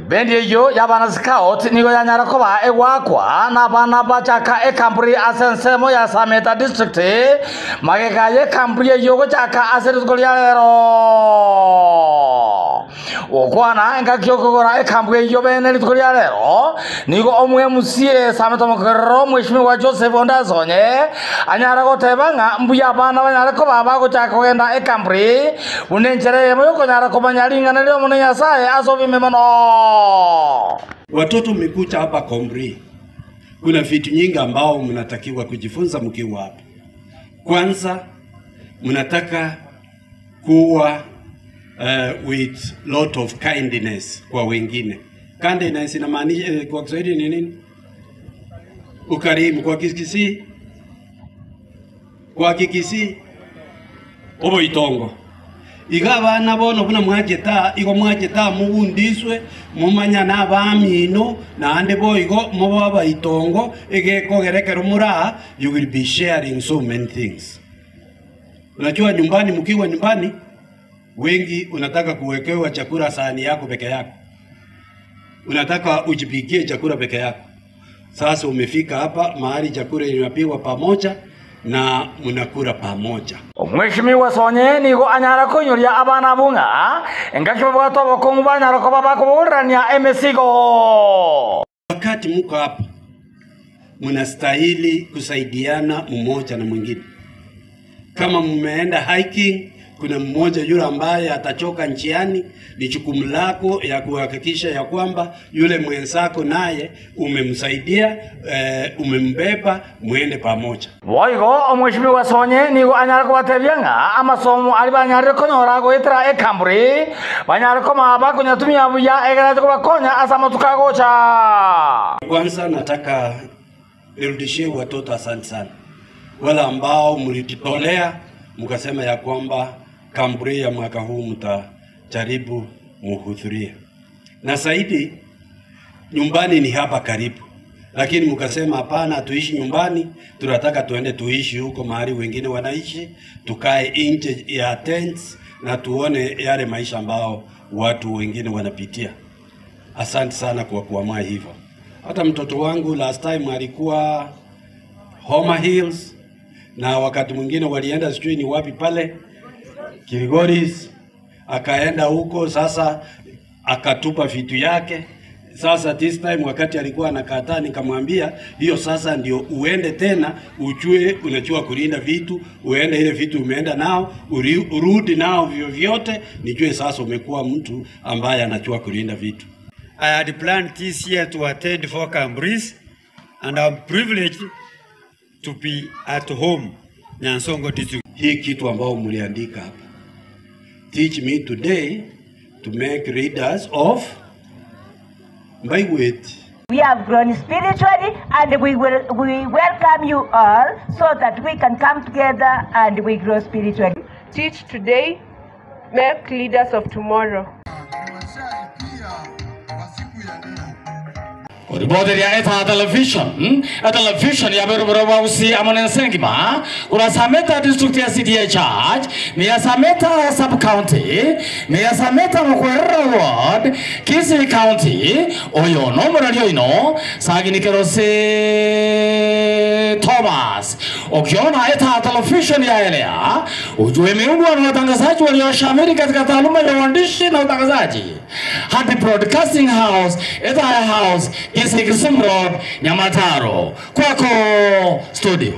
bendi yo yabana scout nigo yanyara koba egwakwa na bana bachaka ekamburi asensemo ya Sameta district magekaye kamburi yo gochaka aserikoli yalero okwana engakyokogora ekamburi yo bene likoli yalero nigo omwe musie Sameta mokero mweshimiwa Joseph Ondazonye anyara gotebanga mbuya bana banyara koba bagochaka kugenda ekamburi unenjere yemo yokonyara kobanyalinga nalio munenya sae asobi memono. Watoto mmekuja hapa Kamburi. Kuna vitu nyingi ambao mnatakiwa kujifunza mkiwa hapa. Kwanza mnataka kuwa with lot of kindness kwa wengine. Kindness inamaanisha kwa Kiswahili ni nini? Ukarimu. Kwa Kikisi? Kwa Kikisi obo itongo. Igaba nabono buna mwajeta igo mwajeta mugundiswe mumanya nabamino nande boigo mubaba itongo egekogerekero mura, you will be sharing so many things. Unajua nyumbani, mkiwa nyumbani wengi unataka kuwekewa chakula sahani yako peke yako, unataka ujipikie chakula peke yako. Sasa umefika hapa mahali chakula inapikwa pamoja na mnakula pamoja. Mweshimiwa Sonye nigo anyara konyoria abana bunga engakyo bwatobo kongubanyara ko baba kuburania emesigo. Wakati mko hapa mnastahili kusaidiana mmoja na mwingine. Kama mmeenda hiking, kuna mmoja yule ambaye atachoka njiani, ni jukumu lako ya kuhakikisha ya kwamba yule mwenzako naye umemsaidia, umembeba, muende pamoja. Waigo mweshimiwa Sonye nigo anyara ko batebyanga amasomo ali banyara konyora go itra ekamburi banyara ko maba kunyatumia buya egera ko bakonya asama tukagocha. Kwanza nataka nirudishie watoto asante sana. Wala ambao mlitolea mkasema ya kwamba Kamburi ya mwaka huu mtajaribu muhudhuria. Na zaidi nyumbani ni hapa karibu. Lakini mkasema hapana, tuishi nyumbani, tunataka tuende tuishi huko mahali wengine wanaishi, tukae nje ya tents na tuone yale maisha ambao watu wengine wanapitia. Asante sana kwa kuamua hivyo. Hata mtoto wangu last time alikuwa Homa Hills, na wakati mwingine walienda sijui ni wapi pale Kilgoris, akaenda huko. Sasa akatupa vitu yake. Sasa this time wakati alikuwa anakataa, nikamwambia hiyo sasa ndio uende tena ujue unajua kulinda vitu, uende ile vitu umeenda nao urudi nao vyote, nijue sasa umekuwa mtu ambaye anajua kulinda vitu. I had planned this year to attend 4 Kamburis, and I'm privileged to be at home Nyansongo district. Hii kitu ambao mliandika hapa, teach me today to make readers of my word. We have grown spiritually, and we welcome you all so that we can come together and we grow spiritually. Teach today, make leaders of tomorrow. Ribode ya eta television ya berubara usi amonensengi ba ura Sameta district ya CDA charge ni ya Sameta sub county ni ya Sameta Mokwera ward Kisii county oyo no muralio ino sagini kerose Thomas ukiona eta television ya elea ujue miungwa na watangazaji walioshamiri katika taaluma ya uandishi na utangazaji. Happy Broadcasting House eta house Kisii Road Nyamataro kwako studio.